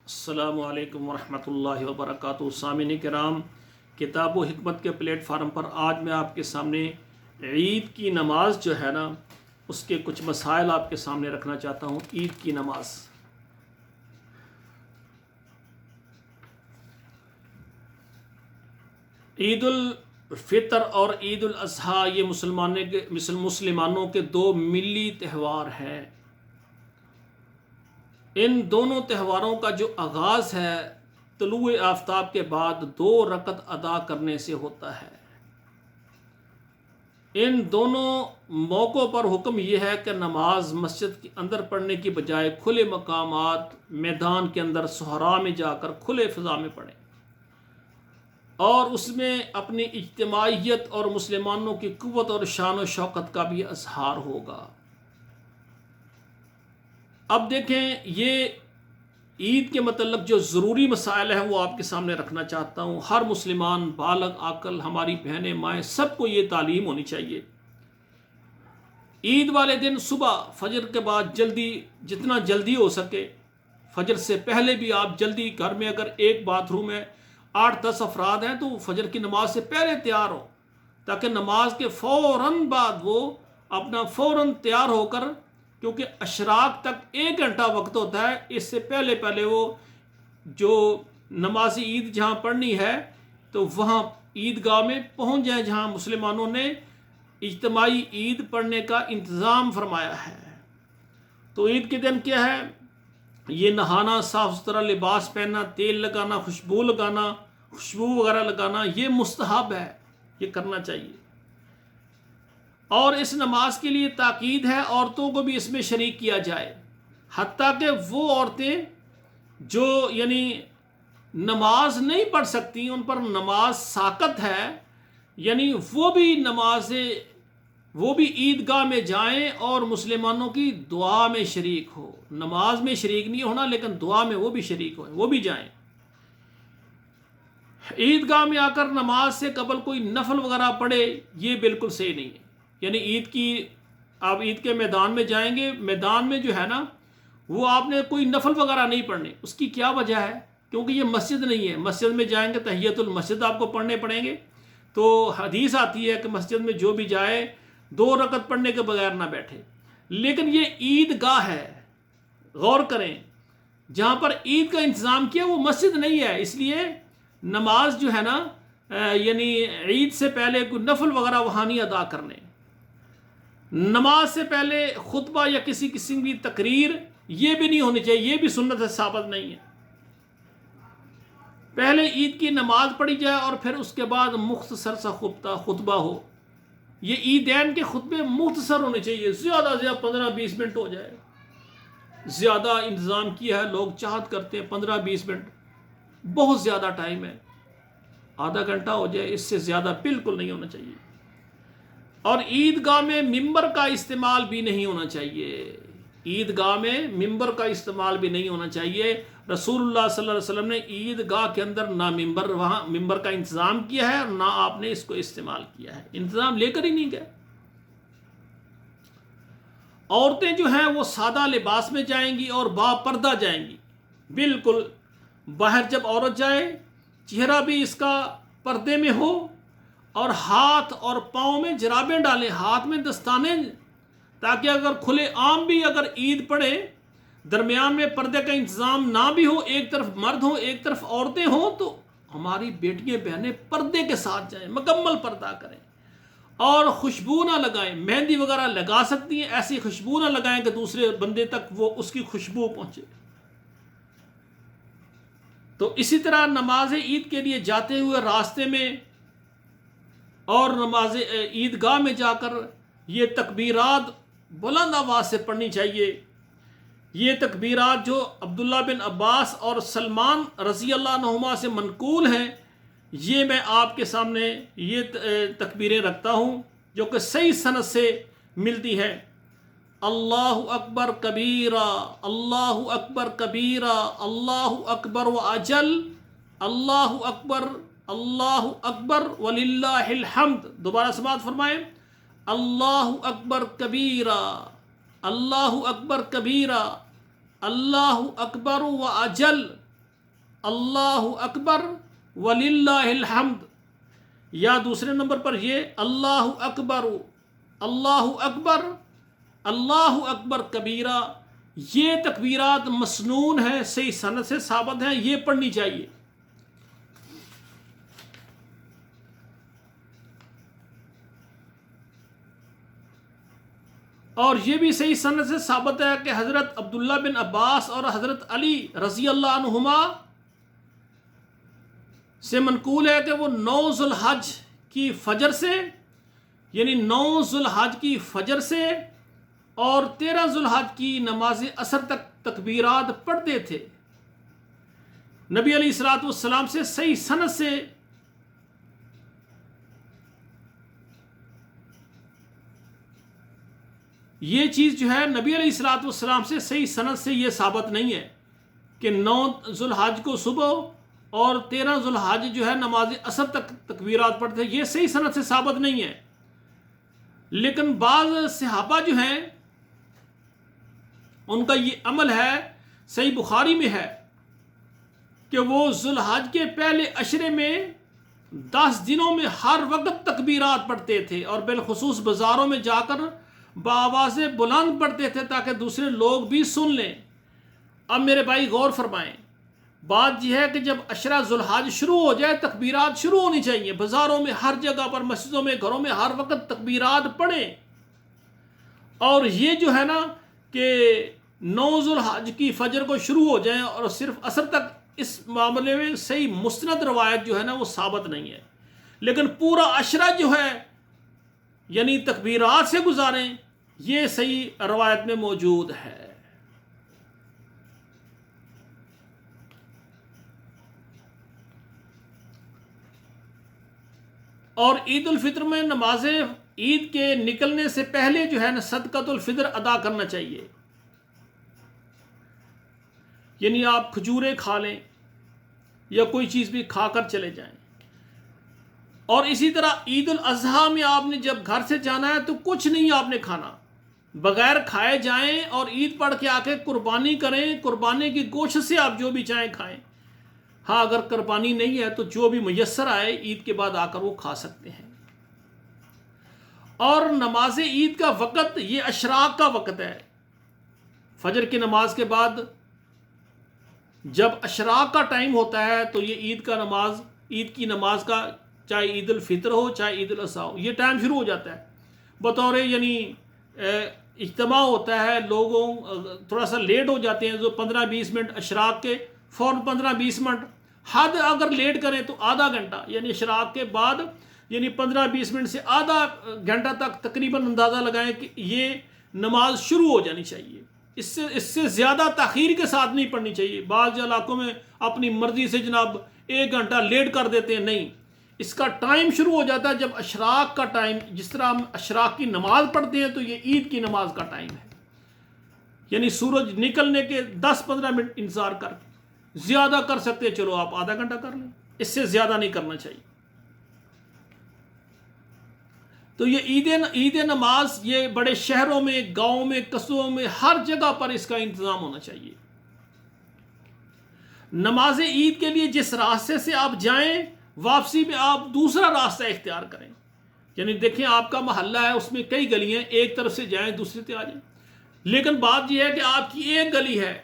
السلام علیکم ورحمۃ اللہ وبرکاتہ۔ سامعین کرام، کتاب و حکمت کے پلیٹ فارم پر آج میں آپ کے سامنے عید کی نماز جو ہے نا اس کے کچھ مسائل آپ کے سامنے رکھنا چاہتا ہوں۔ عید کی نماز، عید الفطر اور عید الاضحیٰ یہ مسلمانوں کے دو ملی تہوار ہیں۔ ان دونوں تہواروں کا جو آغاز ہے طلوع آفتاب کے بعد 2 رکعت ادا کرنے سے ہوتا ہے۔ ان دونوں موقعوں پر حکم یہ ہے کہ نماز مسجد کے اندر پڑھنے کی بجائے کھلے مقامات، میدان کے اندر صحرا میں جا کر کھلے فضا میں پڑھیں، اور اس میں اپنی اجتماعیت اور مسلمانوں کی قوت اور شان و شوکت کا بھی اظہار ہوگا۔ اب دیکھیں، یہ عید کے متعلق جو ضروری مسائل ہیں وہ آپ کے سامنے رکھنا چاہتا ہوں۔ ہر مسلمان بالغ عاقل، ہماری بہنیں مائیں، سب کو یہ تعلیم ہونی چاہیے۔ عید والے دن صبح فجر کے بعد جتنا جلدی ہو سکے، فجر سے پہلے بھی آپ جلدی، گھر میں اگر ایک باتھ روم ہے، 8-10 افراد ہیں، تو فجر کی نماز سے پہلے تیار ہو، تاکہ نماز کے فوراً بعد وہ اپنا فوراً تیار ہو کر، کیونکہ اشراق تک 1 گھنٹہ وقت ہوتا ہے، اس سے پہلے وہ جو نماز عید جہاں پڑھنی ہے تو وہاں عیدگاہ میں پہنچ جائیں جہاں مسلمانوں نے اجتماعی عید پڑھنے کا انتظام فرمایا ہے۔ تو عید کے دن کیا ہے؟ یہ نہانا، صاف ستھرا لباس پہننا، تیل لگانا، خوشبو وغیرہ لگانا، یہ مستحب ہے، یہ کرنا چاہیے۔ اور اس نماز کے لیے تاکید ہے عورتوں کو بھی اس میں شریک کیا جائے، حتیٰ کہ وہ عورتیں جو نماز نہیں پڑھ سکتی، ان پر نماز ساقط ہے، وہ بھی عیدگاہ میں جائیں اور مسلمانوں کی دعا میں شریک ہو۔ نماز میں شریک نہیں ہونا، لیکن دعا میں وہ بھی شریک ہوئیں، وہ بھی جائیں۔ عیدگاہ میں آ کر نماز سے قبل کوئی نفل وغیرہ پڑھے، یہ بالکل صحیح نہیں ہے۔ آپ عید کے میدان میں جائیں گے، میدان میں جو ہے نا وہ آپ نے کوئی نفل وغیرہ نہیں پڑھنے۔ اس کی کیا وجہ ہے؟ کیونکہ یہ مسجد نہیں ہے۔ مسجد میں جائیں گے تحیۃ المسجد آپ کو پڑھنے پڑیں گے، تو حدیث آتی ہے کہ مسجد میں جو بھی جائے 2 رکعت پڑھنے کے بغیر نہ بیٹھے۔ لیکن یہ عیدگاہ ہے، غور کریں، جہاں پر عید کا انتظام کیا وہ مسجد نہیں ہے، اس لیے نماز جو ہے نا عید سے پہلے کوئی نفل وغیرہ وہاں نہیں ادا کرنے۔ نماز سے پہلے خطبہ یا کسی قسم کی تقریر یہ بھی نہیں ہونی چاہیے، یہ بھی سنت ثابت نہیں ہے۔ پہلے عید کی نماز پڑھی جائے اور پھر اس کے بعد مختصر سا خطبہ ہو۔ یہ عیدین کے خطبے مختصر ہونے چاہیے، زیادہ سے زیادہ 15-20 منٹ ہو جائے۔ زیادہ انتظام کیا ہے، لوگ چاہت کرتے ہیں 15-20 منٹ، بہت زیادہ ٹائم ہے، آدھا گھنٹہ ہو جائے، اس سے زیادہ بالکل نہیں ہونا چاہیے۔ اور عیدگاہ میں ممبر کا استعمال بھی نہیں ہونا چاہیے، عیدگاہ میں ممبر کا استعمال بھی نہیں ہونا چاہیے۔ رسول اللہ صلی اللہ علیہ وسلم نے عیدگاہ کے اندر نہ وہاں ممبر کا انتظام کیا ہے اور نہ آپ نے اس کو استعمال کیا ہے، انتظام لے کر ہی نہیں گئے۔ عورتیں جو ہیں وہ سادہ لباس میں جائیں گی اور با پردہ جائیں گی، بالکل۔ باہر جب عورت جائے، چہرہ بھی اس کا پردے میں ہو، اور ہاتھ اور پاؤں میں جرابیں ڈالیں، ہاتھ میں دستانے، تاکہ اگر کھلے عام بھی اگر عید پڑھے، درمیان میں پردے کا انتظام نہ بھی ہو، ایک طرف مرد ہوں ایک طرف عورتیں ہوں، تو ہماری بیٹیاں بہنیں پردے کے ساتھ جائیں، مکمل پردہ کریں، اور خوشبو نہ لگائیں۔ مہندی وغیرہ لگا سکتی ہیں، ایسی خوشبو نہ لگائیں کہ دوسرے بندے تک وہ اس کی خوشبو پہنچے۔ تو اسی طرح نماز عید کے لیے جاتے ہوئے راستے میں اور نماز عیدگاہ میں جا کر یہ تکبیرات بلند آواز سے پڑھنی چاہیے۔ یہ تکبیرات جو عبداللہ بن عباس اور سلمان رضی اللہ عنہما سے منقول ہیں، یہ میں آپ کے سامنے یہ تکبیریں رکھتا ہوں جو کہ صحیح سند سے ملتی ہے۔ اللہ اکبر کبیرہ، اللہ اکبر کبیرہ، اللہ اکبر و اجل، اللہ اکبر، اللہ اکبر وللہ الحمد۔ دوبارہ سماعت فرمائیں، اللہ اکبر کبیرہ، اللہ اکبر کبیرہ، اللہ اکبر و اجل، اللہ اکبر وللہ الحمد، یا دوسرے نمبر پر یہ اللہ اکبر، اللہ اکبر، اللہ اکبر کبیرہ، یہ تکبیرات مسنون ہیں، صحیح سند سے ثابت ہیں، یہ پڑھنی چاہیے۔ اور یہ بھی صحیح سند سے ثابت ہے کہ حضرت عبداللہ بن عباس اور حضرت علی رضی اللہ عنہما سے منقول ہے کہ وہ 9 ذو الحج کی فجر سے، یعنی 9 ذو الحج کی فجر سے اور 13 ذو الحج کی نماز عصر تک تکبیرات پڑھتے تھے۔ نبی علیہ الصلوۃ والسلام سے صحیح سند سے یہ چیز جو ہے نبی علیہ الصلوۃ والسلام سے صحیح سند سے یہ ثابت نہیں ہے کہ 9 ذو الحج کو صبح اور 13 ذو الحج جو ہے نماز عصر تک تکبیرات پڑھتے ہیں، یہ صحیح سند سے ثابت نہیں ہے۔ لیکن بعض صحابہ جو ہیں ان کا یہ عمل ہے، صحیح بخاری میں ہے کہ وہ ذو الحج کے پہلے عشرے میں 10 دنوں میں ہر وقت تکبیرات پڑھتے تھے، اور بالخصوص بازاروں میں جا کر بآواز بلند پڑھتے تھے تاکہ دوسرے لوگ بھی سن لیں۔ اب میرے بھائی غور فرمائیں، بات یہ ہے کہ جب عشرہ ذو الحج شروع ہو جائے تکبیرات شروع ہونی چاہیے، بازاروں میں ہر جگہ پر، مسجدوں میں، گھروں میں ہر وقت تکبیرات پڑھیں۔ اور یہ جو ہے نا کہ 9 ذو الحج کی فجر کو شروع ہو جائیں اور صرف عصر تک، اس معاملے میں صحیح مستند روایت جو ہے نا وہ ثابت نہیں ہے۔ لیکن پورا عشرہ جو ہے یعنی تکبیرات سے گزاریں، یہ صحیح روایت میں موجود ہے۔ اور عید الفطر میں نماز عید کے نکلنے سے پہلے جو ہے نا صدقۃ الفطر ادا کرنا چاہیے، یعنی آپ کھجوریں کھا لیں یا کوئی چیز بھی کھا کر چلے جائیں۔ اور اسی طرح عید الاضحیٰ میں آپ نے جب گھر سے جانا ہے تو کچھ نہیں آپ نے کھانا، بغیر کھائے جائیں اور عید پڑھ کے آ کے قربانی کریں، قربانی کی گوشت سے آپ جو بھی چاہیں کھائیں۔ ہاں اگر قربانی نہیں ہے تو جو بھی میسر آئے عید کے بعد آ کر وہ کھا سکتے ہیں۔ اور نماز عید کا وقت یہ اشراق کا وقت ہے، فجر کی نماز کے بعد جب اشراق کا ٹائم ہوتا ہے تو یہ عید کی نماز کا، چاہے عید الفطر ہو چاہے عید الاضحیٰ ہو، یہ ٹائم شروع ہو جاتا ہے۔ بطور یعنی اجتماع ہوتا ہے، لوگوں تھوڑا سا لیٹ ہو جاتے ہیں، جو 15-20 منٹ اشراق کے فوراً 15-20 منٹ، حد اگر لیٹ کریں تو آدھا گھنٹہ، یعنی اشراق کے بعد یعنی 15-20 منٹ سے آدھا گھنٹہ تک تقریباً اندازہ لگائیں کہ یہ نماز شروع ہو جانی چاہیے۔ اس سے زیادہ تاخیر کے ساتھ نہیں پڑھنی چاہیے۔ بعض علاقوں میں اپنی مرضی سے جناب 1 گھنٹہ لیٹ کر دیتے ہیں، نہیں، اس کا ٹائم شروع ہو جاتا ہے جب اشراق کا ٹائم، جس طرح ہم اشراق کی نماز پڑھتے ہیں تو یہ عید کی نماز کا ٹائم ہے، یعنی سورج نکلنے کے 10-15 منٹ انتظار کر کے، زیادہ کر سکتے ہیں چلو آپ آدھا گھنٹہ کر لیں، اس سے زیادہ نہیں کرنا چاہیے۔ تو یہ عید نماز یہ بڑے شہروں میں، گاؤں میں، قصبوں میں، ہر جگہ پر اس کا انتظام ہونا چاہیے۔ نماز عید کے لیے جس راستے سے آپ جائیں، واپسی میں آپ دوسرا راستہ اختیار کریں، یعنی دیکھیں آپ کا محلہ ہے، اس میں کئی گلیاں، ایک طرف سے جائیں دوسری طرف آ جائیں، لیکن بات یہ ہے کہ آپ کی ایک گلی ہے،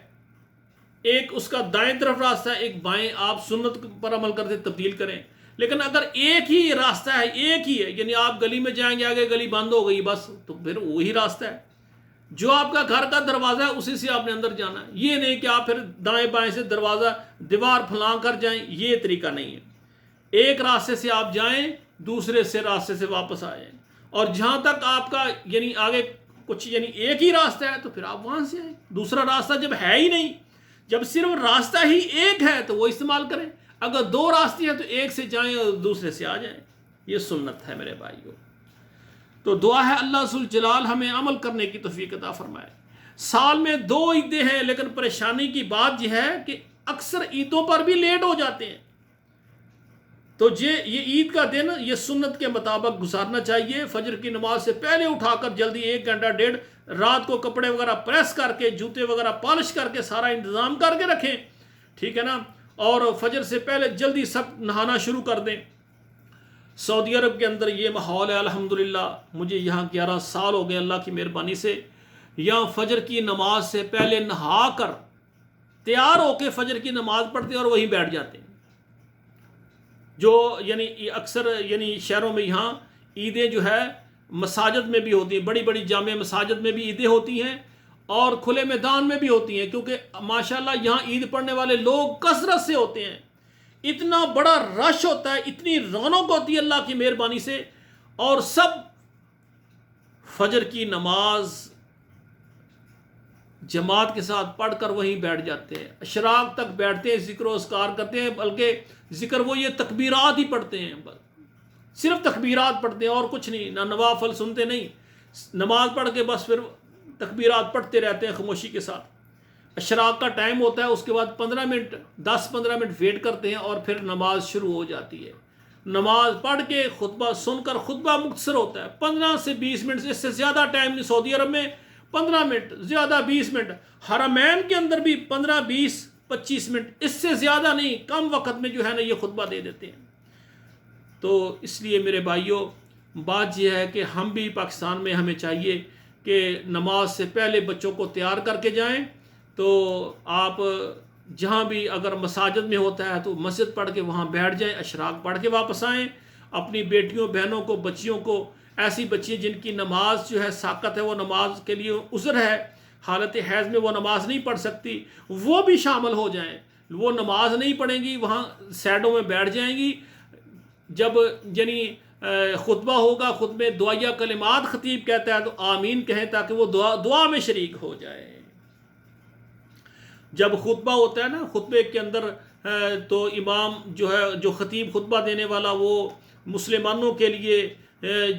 ایک اس کا دائیں طرف راستہ ہے، ایک بائیں، آپ سنت پر عمل کرتے تبدیل کریں۔ لیکن اگر ایک ہی راستہ ہے، ایک ہی ہے، یعنی آپ گلی میں جائیں گے، آگے گلی بند ہو گئی بس، تو پھر وہی راستہ ہے، جو آپ کا گھر کا دروازہ ہے اسی سے آپ نے اندر جانا ہے۔ یہ نہیں کہ آپ پھر دائیں بائیں سے دروازہ دیوار پھلانگ کر جائیں، یہ طریقہ نہیں ہے۔ ایک راستے سے آپ جائیں، دوسرے سے راستے سے واپس آئیں، اور جہاں تک آپ کا یعنی آگے کچھ یعنی ایک ہی راستہ ہے تو پھر آپ وہاں سے آئیں۔ دوسرا راستہ جب ہے ہی نہیں، جب صرف راستہ ہی ایک ہے تو وہ استعمال کریں، اگر 2 راستے ہیں تو ایک سے جائیں اور دوسرے سے آ جائیں، یہ سنت ہے میرے بھائیوں۔ تو دعا ہے اللہ ذوالجلال ہمیں عمل کرنے کی توفیق عطا فرمائے۔ سال میں 2 عیدیں ہیں، لیکن پریشانی کی بات یہ ہے کہ اکثر عیدوں پر بھی لیٹ ہو جاتے ہیں، تو یہ عید کا دن یہ سنت کے مطابق گزارنا چاہیے۔ فجر کی نماز سے پہلے اٹھا کر جلدی 1 گھنٹہ 1.5 رات کو کپڑے وغیرہ پریس کر کے، جوتے وغیرہ پالش کر کے، سارا انتظام کر کے رکھیں، ٹھیک ہے نا، اور فجر سے پہلے جلدی سب نہانا شروع کر دیں۔ سعودی عرب کے اندر یہ ماحول ہے الحمدللہ، مجھے یہاں 11 سال ہو گئے اللہ کی مہربانی سے۔ یہاں فجر کی نماز سے پہلے نہا کر تیار ہو کے فجر کی نماز پڑھتے ہیں اور وہیں بیٹھ جاتے ہیں۔ جو یعنی اکثر یعنی شہروں میں یہاں عیدیں جو ہے مساجد میں بھی ہوتی ہیں، بڑی بڑی جامع مساجد میں بھی عیدیں ہوتی ہیں اور کھلے میدان میں بھی ہوتی ہیں، کیونکہ ماشاءاللہ یہاں عید پڑھنے والے لوگ کثرت سے ہوتے ہیں، اتنا بڑا رش ہوتا ہے، اتنی رونق ہوتی ہے اللہ کی مہربانی سے، اور سب فجر کی نماز جماعت کے ساتھ پڑھ کر وہیں بیٹھ جاتے ہیں، اشراق تک بیٹھتے ہیں، ذکر و اذکار کرتے ہیں، بلکہ ذکر وہ یہ تکبیرات ہی پڑھتے ہیں، صرف تکبیرات پڑھتے ہیں اور کچھ نہیں، نہ نوافل سنتے نہیں، نماز پڑھ کے بس پھر تکبیرات پڑھتے رہتے ہیں خاموشی کے ساتھ۔ اشراق کا ٹائم ہوتا ہے، اس کے بعد 10-15 منٹ ویٹ کرتے ہیں اور پھر نماز شروع ہو جاتی ہے۔ نماز پڑھ کے خطبہ سن کر، خطبہ مختصر ہوتا ہے 15 سے 20 منٹ، اس سے زیادہ ٹائم نہیں۔ سعودی عرب میں 15 منٹ، زیادہ 20 منٹ، حرمین کے اندر بھی 15، 20، 25 منٹ، اس سے زیادہ نہیں، کم وقت میں جو ہے نا یہ خطبہ دے دیتے ہیں۔ تو اس لیے میرے بھائیوں، بات یہ ہے کہ ہم بھی پاکستان میں ہمیں چاہیے کہ نماز سے پہلے بچوں کو تیار کر کے جائیں۔ تو آپ جہاں بھی اگر مساجد میں ہوتا ہے تو مسجد پڑھ کے وہاں بیٹھ جائیں، اشراق پڑھ کے واپس آئیں۔ اپنی بیٹیوں، بہنوں کو، بچیوں کو، ایسی بچیاں جن کی نماز جو ہے ساقط ہے، وہ نماز کے لیے عذر ہے، حالت حیض میں وہ نماز نہیں پڑھ سکتی، وہ بھی شامل ہو جائیں۔ وہ نماز نہیں پڑھیں گی، وہاں سائڈوں میں بیٹھ جائیں گی، جب یعنی خطبہ ہوگا، خطبے دعائیہ کلمات خطیب کہتا ہے تو آمین کہیں تاکہ وہ دعا میں شریک ہو جائے۔ جب خطبہ ہوتا ہے نا، خطبے کے اندر تو امام جو ہے، جو خطیب خطبہ دینے والا، وہ مسلمانوں کے لیے،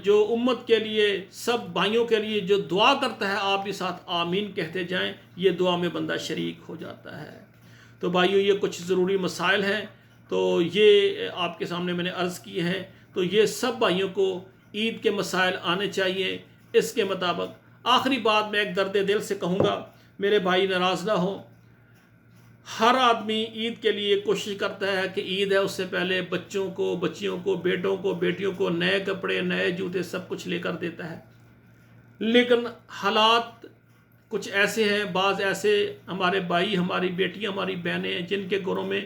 جو امت کے لیے، سب بھائیوں کے لیے جو دعا کرتا ہے، آپ بھی ساتھ آمین کہتے جائیں، یہ دعا میں بندہ شریک ہو جاتا ہے۔ تو بھائیوں، یہ کچھ ضروری مسائل ہیں، تو یہ آپ کے سامنے میں نے عرض کیے ہیں۔ تو یہ سب بھائیوں کو عید کے مسائل آنے چاہیے اس کے مطابق۔ آخری بات میں ایک درد دل سے کہوں گا، میرے بھائی ناراض نہ ہوں، ہر آدمی عید کے لیے کوشش کرتا ہے کہ عید ہے، اس سے پہلے بچوں کو، بچیوں کو، بیٹوں کو، بیٹیوں کو نئے کپڑے، نئے جوتے سب کچھ لے کر دیتا ہے، لیکن حالات کچھ ایسے ہیں، بعض ایسے ہمارے بھائی، ہماری بیٹیاں، ہماری بہنیں ہیں جن کے گھروں میں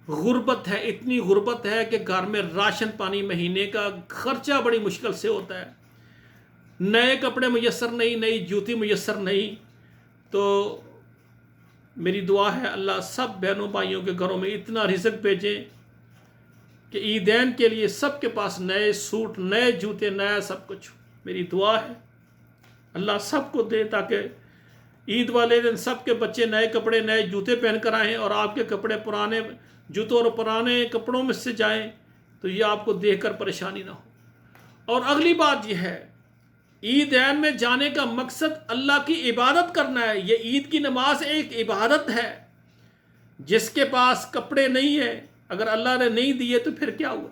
غربت ہے، اتنی غربت ہے کہ گھر میں راشن پانی مہینے کا خرچہ بڑی مشکل سے ہوتا ہے، نئے کپڑے میسر نہیں، نئی جوتی میسر نہیں۔ تو میری دعا ہے اللہ سب بہنوں بھائیوں کے گھروں میں اتنا رزق بھیجیں کہ عیدین کے لیے سب کے پاس نئے سوٹ، نئے جوتے، نیا سب کچھ۔ میری دعا ہے اللہ سب کو دے تاکہ عید والے دن سب کے بچے نئے کپڑے، نئے جوتے پہن کر آئیں اور آپ کے کپڑے پرانے جوتوں اور پرانے کپڑوں میں سے جائیں تو یہ آپ کو دیکھ کر پریشانی نہ ہو۔ اور اگلی بات یہ ہے، عیدین میں جانے کا مقصد اللہ کی عبادت کرنا ہے۔ یہ عید کی نماز ایک عبادت ہے۔ جس کے پاس کپڑے نہیں ہیں، اگر اللہ نے نہیں دیے تو پھر کیا ہوا؟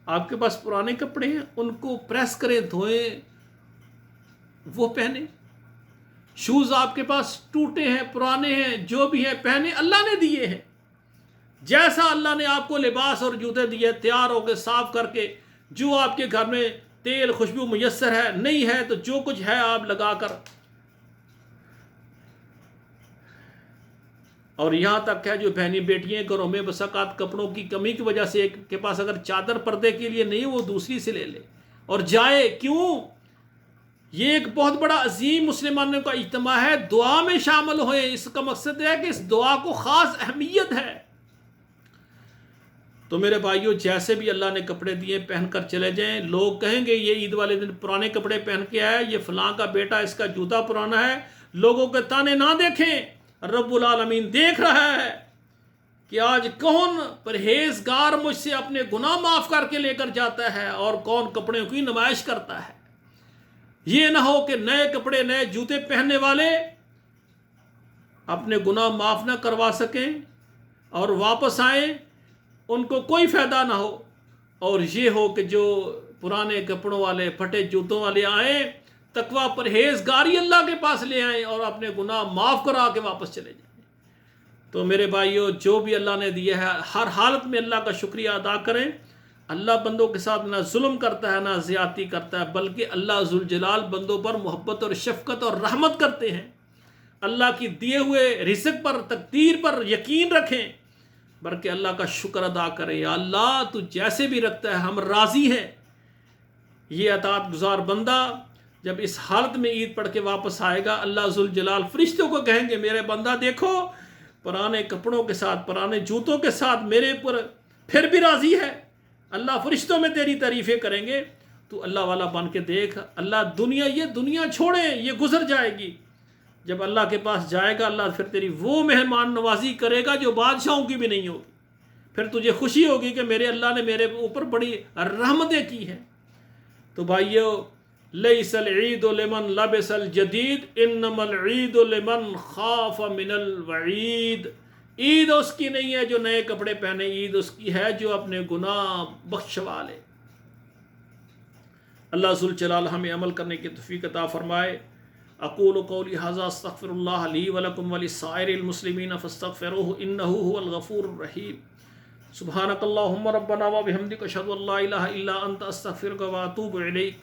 آپ کے پاس پرانے کپڑے ہیں، ان کو پریس کریں، دھوئیں، وہ پہنیں۔ شوز آپ کے پاس ٹوٹے ہیں، پرانے ہیں، جو بھی ہیں پہنے، اللہ نے دیے ہیں۔ جیسا اللہ نے آپ کو لباس اور جوتے دیے، تیار ہو کے صاف کر کے، جو آپ کے گھر میں تیل خوشبو میسر ہے، نہیں ہے تو جو کچھ ہے آپ لگا کر، اور یہاں تک ہے جو بہنی بیٹیاں گھروں میں بس اوقات کپڑوں کی کمی کی وجہ سے ایک کے پاس اگر چادر پردے کے لیے نہیں، وہ دوسری سے لے لے اور جائے۔ کیوں؟ یہ ایک بہت بڑا عظیم مسلمانوں کا اجتماع ہے، دعا میں شامل ہوئے۔ اس کا مقصد ہے کہ اس دعا کو خاص اہمیت ہے۔ تو میرے بھائیوں، جیسے بھی اللہ نے کپڑے دیے پہن کر چلے جائیں۔ لوگ کہیں گے یہ عید والے دن پرانے کپڑے پہن کے آیا، یہ فلاں کا بیٹا، اس کا جوتا پرانا ہے۔ لوگوں کے تانے نہ دیکھیں، رب العالمین دیکھ رہا ہے کہ آج کون پرہیزگار مجھ سے اپنے گناہ معاف کر کے لے کر جاتا ہے اور کون کپڑوں کی نمائش کرتا ہے۔ یہ نہ ہو کہ نئے کپڑے، نئے جوتے پہننے والے اپنے گناہ معاف نہ کروا سکیں اور واپس آئیں، ان کو کوئی فائدہ نہ ہو، اور یہ ہو کہ جو پرانے کپڑوں والے، پھٹے جوتوں والے آئیں، تقوی پرہیزگاری اللہ کے پاس لے آئیں اور اپنے گناہ معاف کرا کے واپس چلے جائیں۔ تو میرے بھائیوں جو بھی اللہ نے دیا ہے ہر حالت میں اللہ کا شکریہ ادا کریں. اللہ بندوں کے ساتھ نہ ظلم کرتا ہے نہ زیادتی کرتا ہے، بلکہ اللہ ذوالجلال بندوں پر محبت اور شفقت اور رحمت کرتے ہیں. اللہ کی دیے ہوئے رزق پر تقدیر پر یقین رکھیں، بلکہ اللہ کا شکر ادا کریں. یا اللہ تو جیسے بھی رکھتا ہے ہم راضی ہیں. یہ اطاعت گزار بندہ جب اس حالت میں عید پڑھ کے واپس آئے گا، اللہ ذوالجلال فرشتوں کو کہیں گے میرے بندہ دیکھو پرانے کپڑوں کے ساتھ پرانے جوتوں کے ساتھ میرے پر پھر بھی راضی ہے. اللہ فرشتوں میں تیری تعریفیں کریں گے. تو اللہ والا بن کے دیکھ، اللہ یہ دنیا چھوڑیں، یہ گزر جائے گی. جب اللہ کے پاس جائے گا اللہ پھر تیری وہ مہمان نوازی کرے گا جو بادشاہوں کی بھی نہیں ہوگی. پھر تجھے خوشی ہوگی کہ میرے اللہ نے میرے اوپر بڑی رحمتیں کی ہیں. تو بھائیو، لیس العید لمن لبس الجدید انما العید لمن خاف من الوعید. عید اس کی نہیں ہے جو نئے کپڑے پہنے، عید اس کی ہے جو اپنے گناہ بخشوا لے. اللہ ذوالجلال ہمیں عمل کرنے کی توفیق عطا فرمائے. اقول قولی ھذا استغفر اللہ لی ولکم ولسائر المسلمین فاستغفروہ انہ ھو الغفور الرحیم. سبحانک اللہم ربنا وبحمدک اشہد ان لا الہ الا انت استغفرک واتوب الیک.